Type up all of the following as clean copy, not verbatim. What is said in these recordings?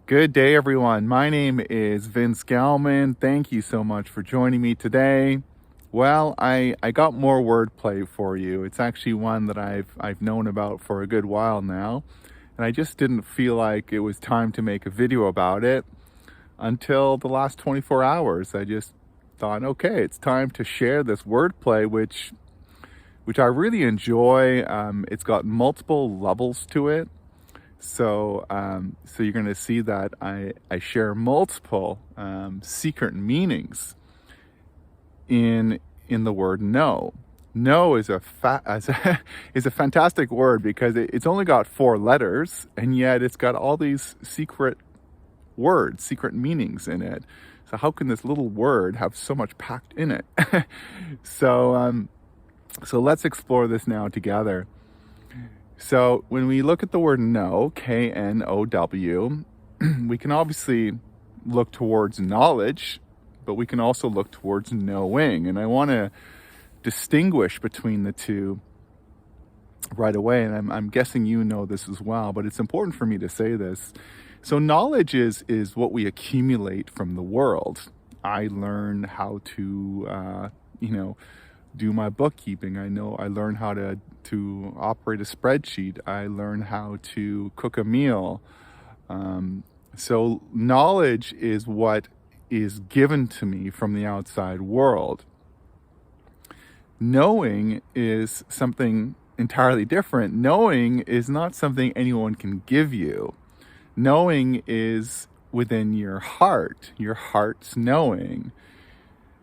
Good day, everyone. My name is Vince Galman. Thank you so much for joining me today. Well, I got more wordplay for you. It's actually one that I've known about for a good while now, and I just didn't feel like it was time to make a video about it until the last 24 hours. I just thought, okay, it's time to share this wordplay, which I really enjoy. It's got multiple levels to it. So you're going to see that I share multiple secret meanings in the word no. No is a is a fantastic word because it's only got 4 letters, and yet it's got all these secret words, secret meanings in it. So how can this little word have so much packed in it? So let's explore this now together. So when we look at the word know, K-N-O-W, we can obviously look towards knowledge, but we can also look towards knowing. And I want to distinguish between the two right away. And I'm guessing you know this as well, but it's important for me to say this. So knowledge is what we accumulate from the world. I learn how to, do my bookkeeping. I learn how to operate a spreadsheet. I learn how to cook a meal. So knowledge is what is given to me from the outside world. Knowing is something entirely different. Knowing is not something anyone can give you. Knowing is within your heart, your heart's knowing.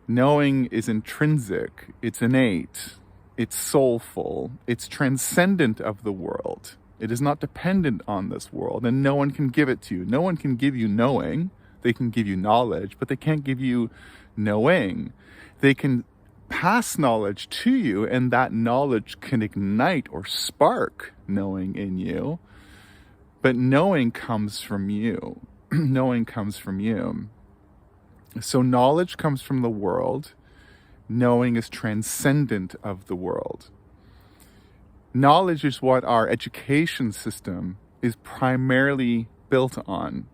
Knowing is intrinsic, it's innate, it's soulful, it's transcendent of the world. It is not dependent on this world, and no one can give it to you. No one can give you knowing. They can give you knowledge, but they can't give you knowing. They can pass knowledge to you, and that knowledge can ignite or spark knowing in you, but knowing comes from you. Knowing comes from you. So knowledge comes from the world. Knowing is transcendent of the world. Knowledge is what our education system is primarily built on.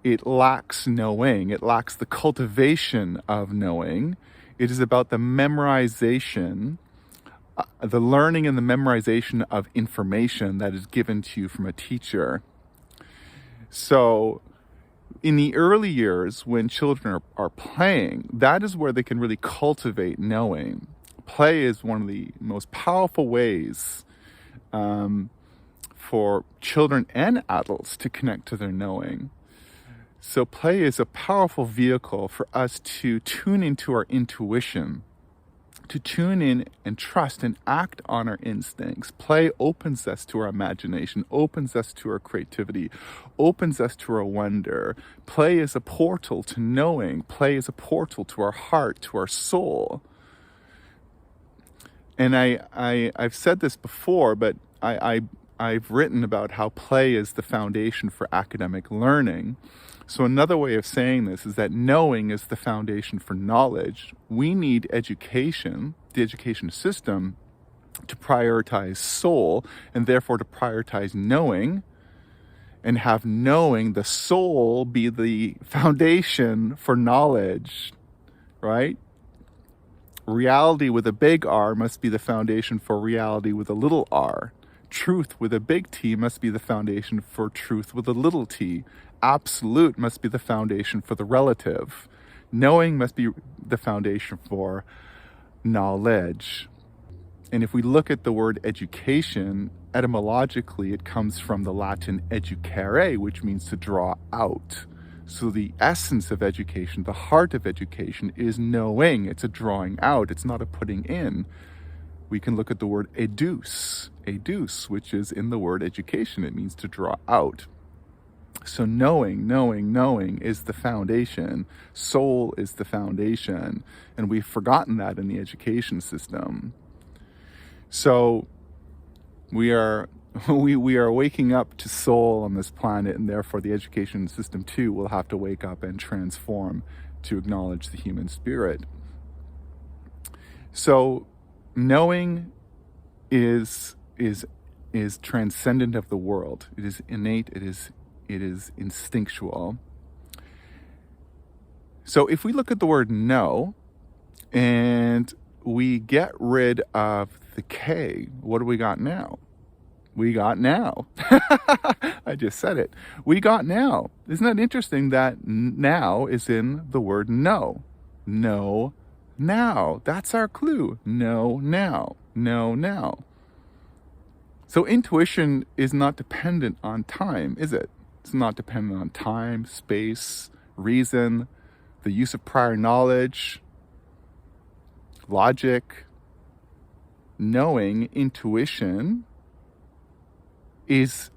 It lacks knowing. It lacks the cultivation of knowing. It is about the memorization, the learning and the memorization of information that is given to you from a teacher. So in the early years, when children are playing, that is where they can really cultivate knowing. Play is one of the most powerful ways for children and adults to connect to their knowing. So play is a powerful vehicle for us to tune into our intuition, to tune in and trust and act on our instincts. Play opens us to our imagination, opens us to our creativity, opens us to our wonder. Play is a portal to knowing. Play is a portal to our heart, to our soul. And I've said this before, but I've written about how play is the foundation for academic learning. So another way of saying this is that knowing is the foundation for knowledge. We need education, the education system, to prioritize soul, and therefore to prioritize knowing, and have knowing, the soul, be the foundation for knowledge, right? Reality with a big R must be the foundation for reality with a little r. Truth with a big T must be the foundation for truth with a little t. Absolute must be the foundation for the relative. Knowing must be the foundation for knowledge. And if we look at the word education, etymologically it comes from the Latin educare, which means to draw out. So the essence of education, the heart of education, is knowing. It's a drawing out. It's not a putting in. We can look at the word educe, which is in the word education. It means to draw out. So knowing is the foundation. Soul is the foundation. And we've forgotten that in the education system. So we are waking up to soul on this planet, and therefore the education system too will have to wake up and transform to acknowledge the human spirit. So knowing is transcendent of the world. It is innate. It is It is instinctual. So if we look at the word know and we get rid of the K, what do we got now? We got now. I just said it. We got now. Isn't that interesting that now is in the word know? Know now. That's our clue. Know now. Know now. So intuition is not dependent on time, is it? It's not dependent on time, space, reason, the use of prior knowledge, logic. Knowing, intuition is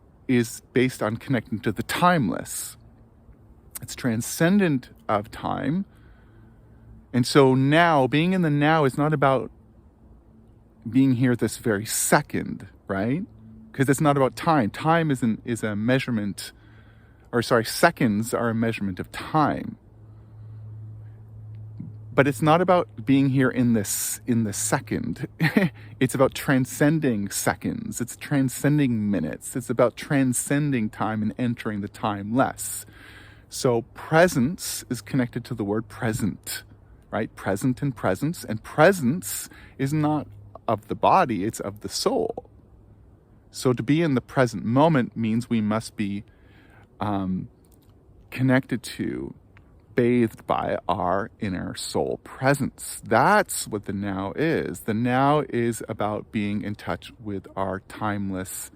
based on connecting to the timeless. It's transcendent of time. And so now, being in the now is not about being here this very second, right? Because it's not about time. Time is a measurement, seconds are a measurement of time. But it's not about being here in the second. It's about transcending seconds. It's transcending minutes. It's about transcending time and entering the timeless. So presence is connected to the word present, right? Present and presence. And presence is not of the body, it's of the soul. So to be in the present moment means we must be connected to, bathed by our inner soul presence. That's what the now is. The now is about being in touch with our timeless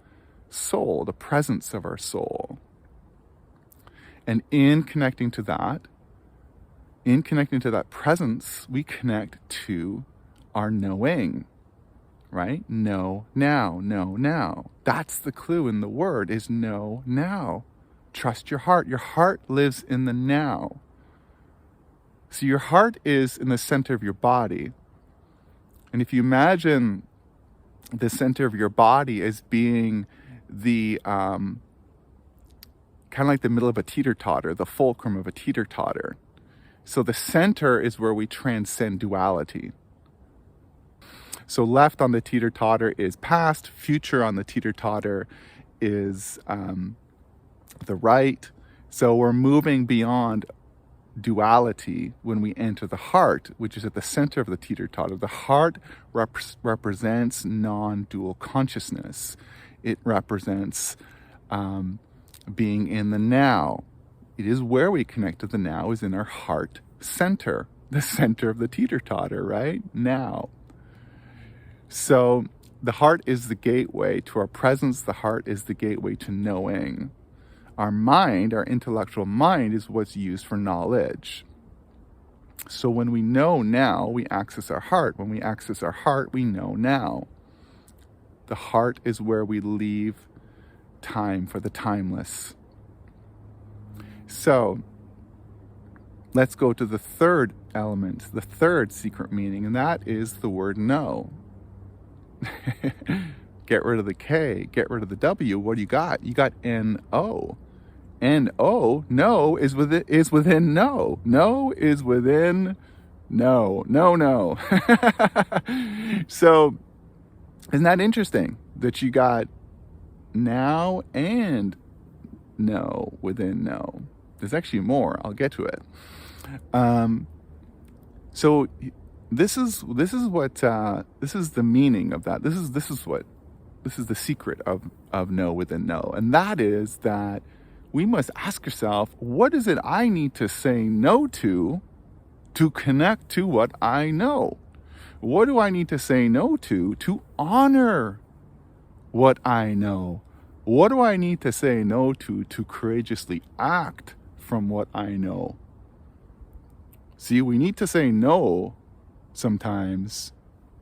soul, the presence of our soul. And in connecting to that presence, we connect to our knowing, right? Know now, know now. That's the clue in the word, is know now. Trust your heart. Your heart lives in the now. So your heart is in the center of your body. And if you imagine the center of your body as being the, kind of like the middle of a teeter-totter, the fulcrum of a teeter-totter. So the center is where we transcend duality. So left on the teeter-totter is past, future on the teeter-totter is the right. So we're moving beyond duality when we enter the heart, which is at the center of the teeter-totter. The heart represents non-dual consciousness. It represents being in the now. It is where we connect to the now, is in our heart center, the center of the teeter-totter, right? Now. So the heart is the gateway to our presence. The heart is the gateway to knowing. Our mind, our intellectual mind, is what's used for knowledge. So when we know now, we access our heart. When we access our heart, we know now. The heart is where we leave time for the timeless. So let's go to the third element, the third secret meaning, and that is the word know. Get rid of the K, get rid of the W. What do you got? You got N-O. N-O, no, is within no. No is within no. No. So, isn't that interesting that you got now and no within no? There's actually more. I'll get to it. So this is the meaning of that. This is the secret of no within no, and that is that we must ask yourself, what is it I need to say no to connect to what I know? What do I need to say no to honor what I know? What do I need to say no to courageously act from what I know? See, we need to say no sometimes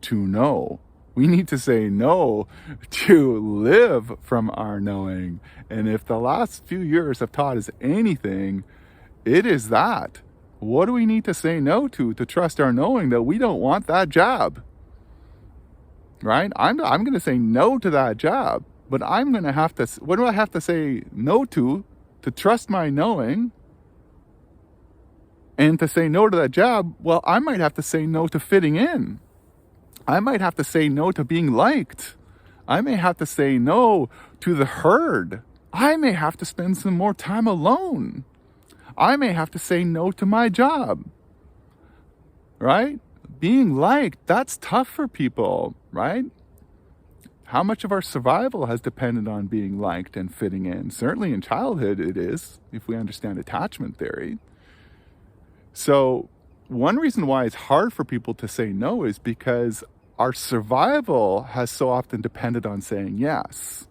to know. We need to say no to live from our knowing. And if the last few years have taught us anything, it is that. What do we need to say no to trust our knowing that we don't want that job? Right? I'm going to say no to that job, but I'm going to have to, what do I have to say no to trust my knowing? And to say no to that job, well, I might have to say no to fitting in. I might have to say no to being liked. I may have to say no to the herd. I may have to spend some more time alone. I may have to say no to my job, right? Being liked, that's tough for people, right? How much of our survival has depended on being liked and fitting in? Certainly in childhood it is, if we understand attachment theory. So one reason why it's hard for people to say no is because our survival has so often depended on saying yes.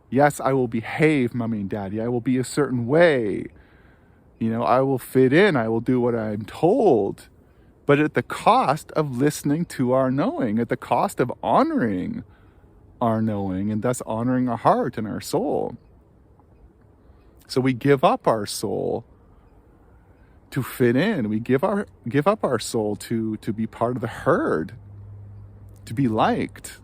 Yes, I will behave, mommy and daddy. I will be a certain way. I will fit in. I will do what I'm told. But at the cost of listening to our knowing, at the cost of honoring our knowing, and thus honoring our heart and our soul. So we give up our soul to fit in. We give up our soul to be part of the herd, to be liked.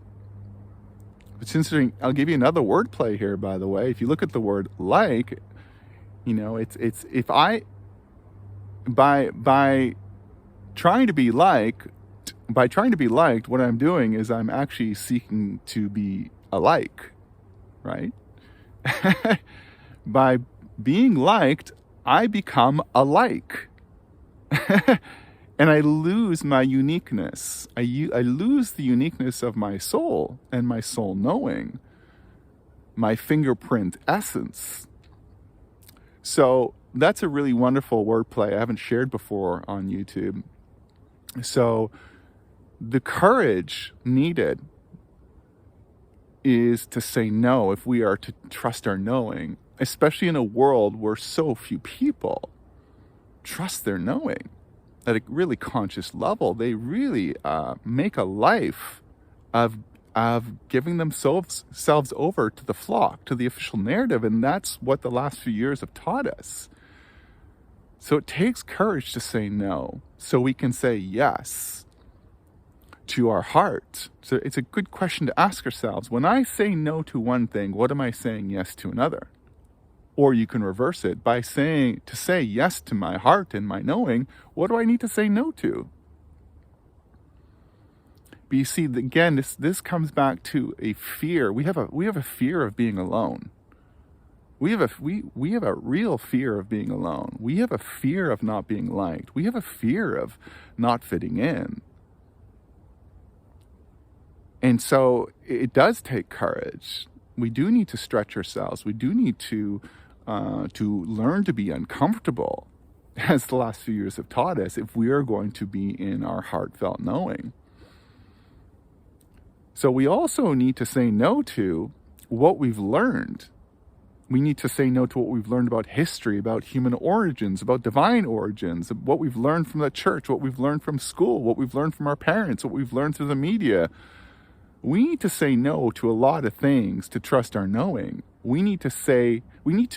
It's interesting. I'll give you another wordplay here, by the way. If you look at the word like, it's if I by trying to be liked, what I'm doing is I'm actually seeking to be alike, right? By being liked, I become alike. And I lose my uniqueness. I lose the uniqueness of my soul and my soul knowing, my fingerprint essence. So that's a really wonderful wordplay I haven't shared before on YouTube. So the courage needed is to say no if we are to trust our knowing, especially in a world where so few people trust their knowing at a really conscious level. They really make a life of giving themselves over to the flock, to the official narrative, and that's what the last few years have taught us. So it takes courage to say no, so we can say yes to our heart. So it's a good question to ask ourselves. When I say no to one thing, what am I saying yes to another? Or you can reverse it by saying, to say yes to my heart and my knowing, what do I need to say no to? But you see, again, this comes back to a fear. We have a fear of being alone. We have a real fear of being alone. We have a fear of not being liked. We have a fear of not fitting in. And so it does take courage. We do need to stretch ourselves. We do need to learn to be uncomfortable, as the last few years have taught us, if we are going to be in our heartfelt knowing. So we also need to say no to what we've learned. We need to say no to what we've learned about history, about human origins, about divine origins, what we've learned from the church, what we've learned from school, what we've learned from our parents, what we've learned through the media. We need to say no to a lot of things to trust our knowing. We need to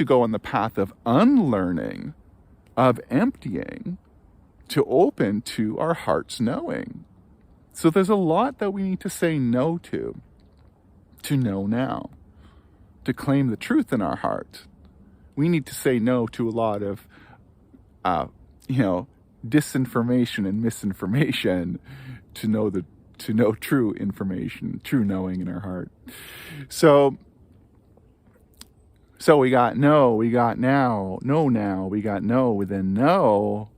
go on the path of unlearning, of emptying, to open to our heart's knowing. So there's a lot that we need to say no to know now, to claim the truth in our heart. We need to say no to a lot of, disinformation and misinformation to know true information, true knowing in our heart. So we got no, we got now, we got no within no.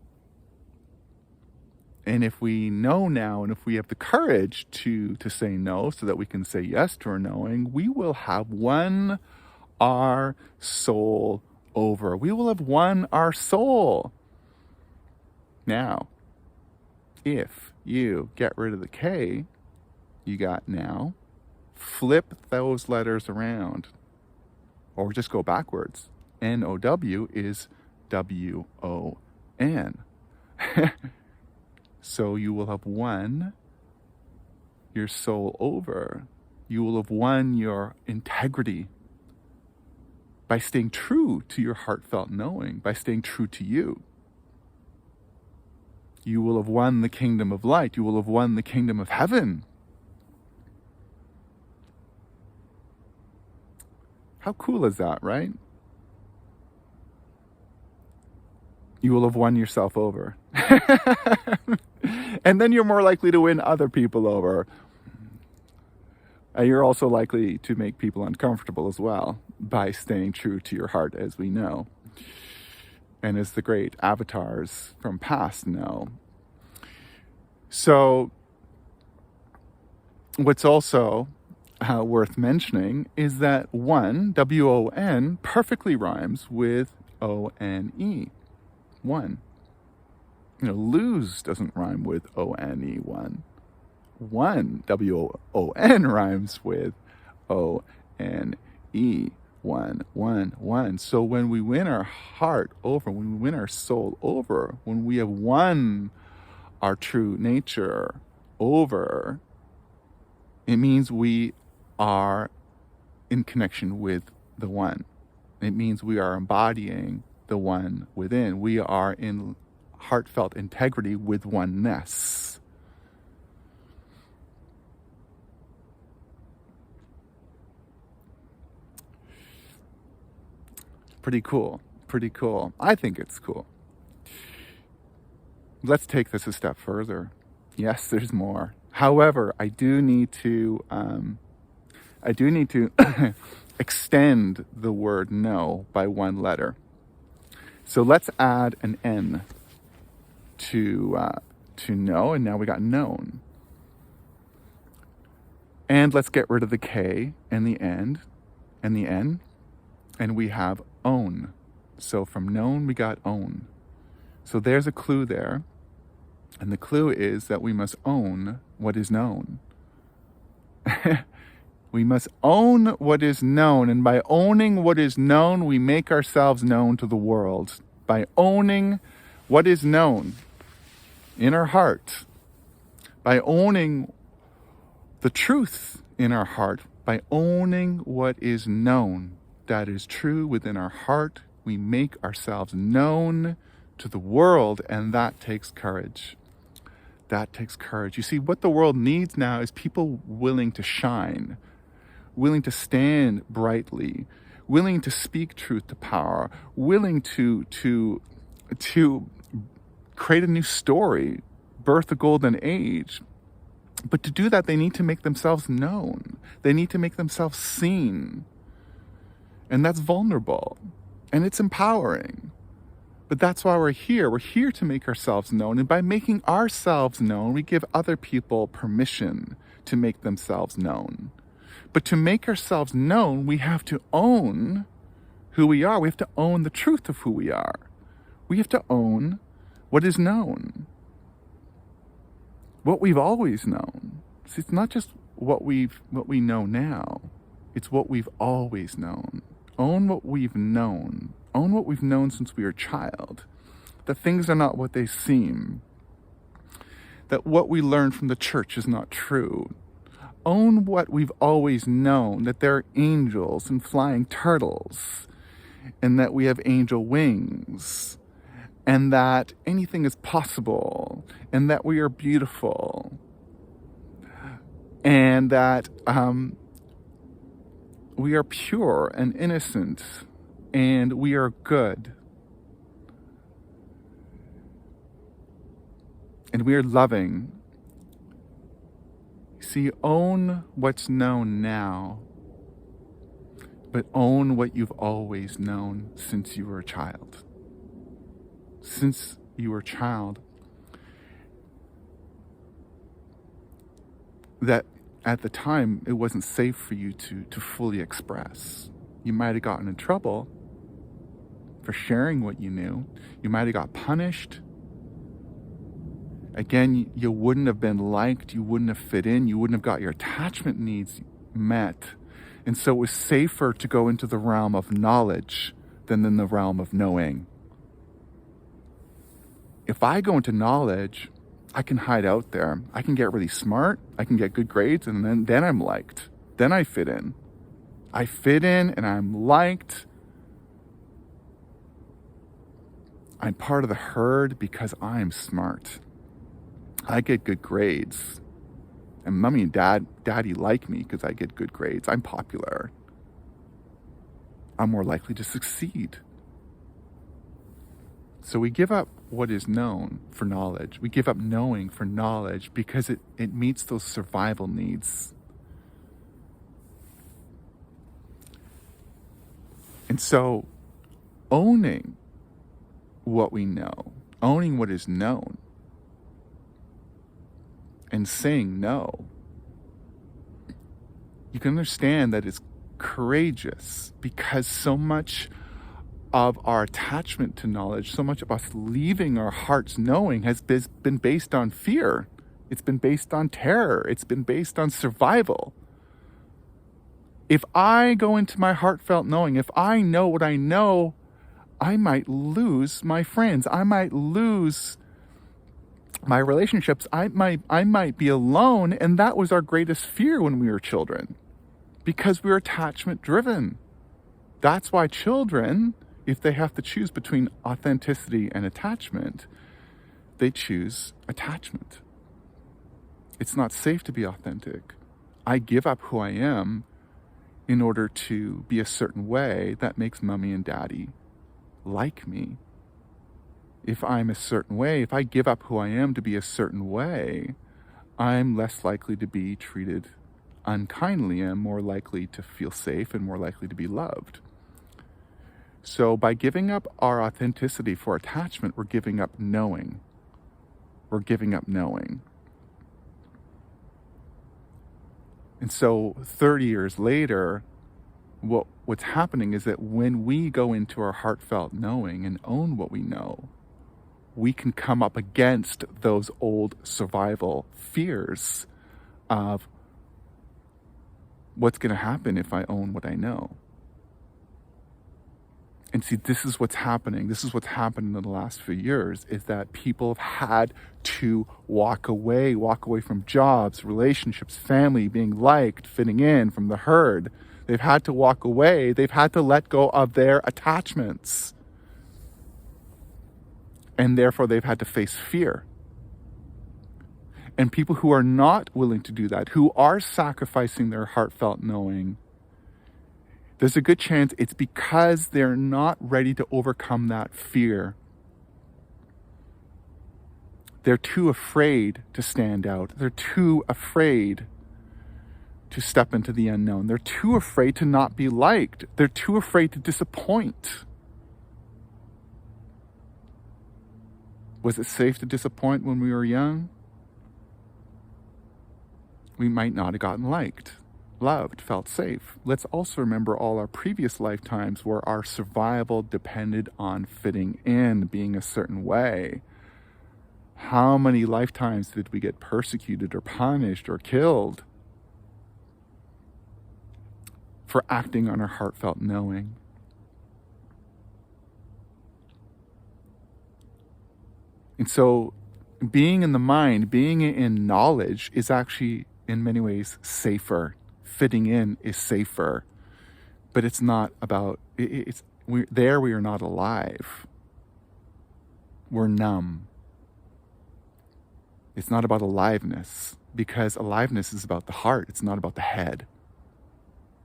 And if we know now, and if we have the courage to say no so that we can say yes to our knowing, we will have won our soul over. We will have won our soul. Now, if you get rid of the K, you got now, flip those letters around. Or just go backwards. N-O-W is W-O-N. So you will have won your soul over. You will have won your integrity by staying true to your heartfelt knowing, by staying true to you. You will have won the kingdom of light. You will have won the kingdom of heaven. How cool is that, right? You will have won yourself over. And then you're more likely to win other people over. And you're also likely to make people uncomfortable as well. by staying true to your heart, as we know, and as the great avatars from past know. So what's also worth mentioning is that one, W-O-N, perfectly rhymes with O-N-E, one. Lose doesn't rhyme with O-N-E, one. One, W-O-N, rhymes with O-N-E, one. So when we win our heart over, when we win our soul over, when we have won our true nature over, it means we are in connection with the one. It means we are embodying the one within. We are in heartfelt integrity with oneness. Pretty cool. I think it's cool. Let's take this a step further. Yes, there's more. However, I do need to extend the word no by one letter. So let's add an N to know, and now we got known. And let's get rid of the K and the N, and we have own. So from known, we got own. So there's a clue there. And the clue is that we must own what is known. We must own what is known. And by owning what is known, we make ourselves known to the world. By owning what is known in our heart, by owning the truth in our heart, by owning what is known, that is true within our heart, we make ourselves known to the world, and that takes courage. That takes courage. You see, what the world needs now is people willing to shine, willing to stand brightly, willing to speak truth to power, willing to create a new story, birth a golden age. But to do that, they need to make themselves known. They need to make themselves seen. And that's vulnerable. And it's empowering. But that's why we're here. We're here to make ourselves known. And by making ourselves known, we give other people permission to make themselves known. But to make ourselves known, we have to own who we are. We have to own the truth of who we are. We have to own what is known. What we've always known. See, it's not just what we know now. It's what we've always known. Own what we've known. Own what we've known since we were a child. That things are not what they seem. That what we learned from the church is not true. Own what we've always known. That there are angels and flying turtles. And that we have angel wings. And that anything is possible. And that we are beautiful. And that we are pure and innocent. And we are good. And we are loving. See, own what's known now. But own what you've always known since you were a child. Since you were a child. That at the time, it wasn't safe for you to fully express. You might have gotten in trouble for sharing what you knew. You might have got punished. Again, you wouldn't have been liked. You wouldn't have fit in. You wouldn't have got your attachment needs met. And so it was safer to go into the realm of knowledge than in the realm of knowing. If I go into knowledge, I can hide out there. I can get really smart. I can get good grades, and then I'm liked. Then I fit in. I fit in and I'm liked. I'm part of the herd because I'm smart. I get good grades. And mommy and daddy like me because I get good grades. I'm popular. I'm more likely to succeed. So we give up what is known for knowledge. We give up knowing for knowledge because it meets those survival needs. And so owning what we know, owning what is known, and saying no, you can understand that it's courageous, because so much of our attachment to knowledge, so much of us leaving our hearts knowing, has been based on fear. It's been based on terror. It's been based on survival. If I go into my heartfelt knowing, if I know what I know, I might lose my friends. I might lose my relationships. I might be alone. And that was our greatest fear when we were children, because we were attachment driven. That's why children, if they have to choose between authenticity and attachment, they choose attachment. It's not safe to be authentic. I give up who I am in order to be a certain way that makes mommy and daddy like me. If I'm a certain way, if I give up who I am to be a certain way, I'm less likely to be treated unkindly. I'm more likely to feel safe and more likely to be loved. So by giving up our authenticity for attachment, we're giving up knowing. We're giving up knowing. And so 30 years later, what's happening is that when we go into our heartfelt knowing and own what we know, we can come up against those old survival fears of what's going to happen if I own what I know. And see, this is what's happening. This is what's happened in the last few years, is that people have had to walk away from jobs, relationships, family, being liked, fitting in from the herd. They've had to walk away. They've had to let go of their attachments. And therefore, they've had to face fear. And people who are not willing to do that, who are sacrificing their heartfelt knowing, there's a good chance it's because they're not ready to overcome that fear. They're too afraid to stand out. They're too afraid to step into the unknown. They're too afraid to not be liked. They're too afraid to disappoint. Was it safe to disappoint when we were young? We might not have gotten liked, loved, felt safe. Let's also remember all our previous lifetimes where our survival depended on fitting in, being a certain way. How many lifetimes did we get persecuted or punished or killed for acting on our heartfelt knowing? And so being in the mind, being in knowledge is actually in many ways safer. Fitting in is safer, but it's not about, we are not alive. We're numb. It's not about aliveness, because aliveness is about the heart. It's not about the head.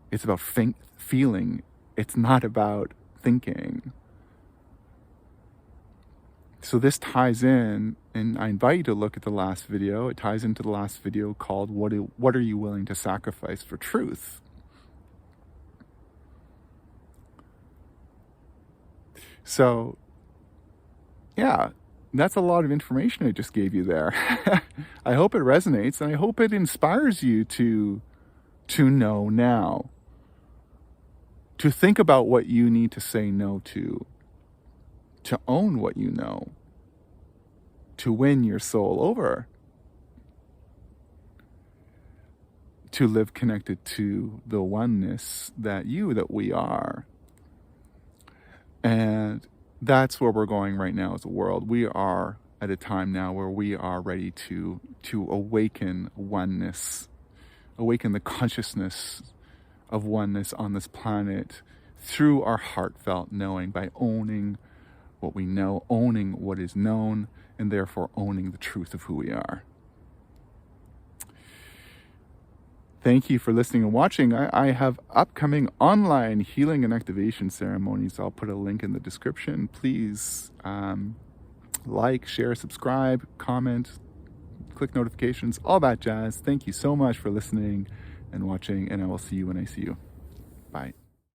It's about feeling. It's not about thinking. So this ties in, and I invite you to look at the last video. It ties into the last video called What Are You Willing to Sacrifice for Truth? So, yeah, that's a lot of information I just gave you there. I hope it resonates, and I hope it inspires you to know now. To think about what you need to say no to own what you know, to win your soul over, to live connected to the oneness that we are. And that's where we're going right now as a world. We are at a time now where we are ready to awaken oneness, awaken the consciousness of oneness on this planet through our heartfelt knowing, by owning what we know, owning what is known, and therefore owning the truth of who we are. Thank you for listening and watching. I have upcoming online healing and activation ceremonies. I'll put a link in the description. Please like, share, subscribe, comment, click notifications, all that jazz. Thank you so much for listening and watching, and I will see you when I see you. Bye.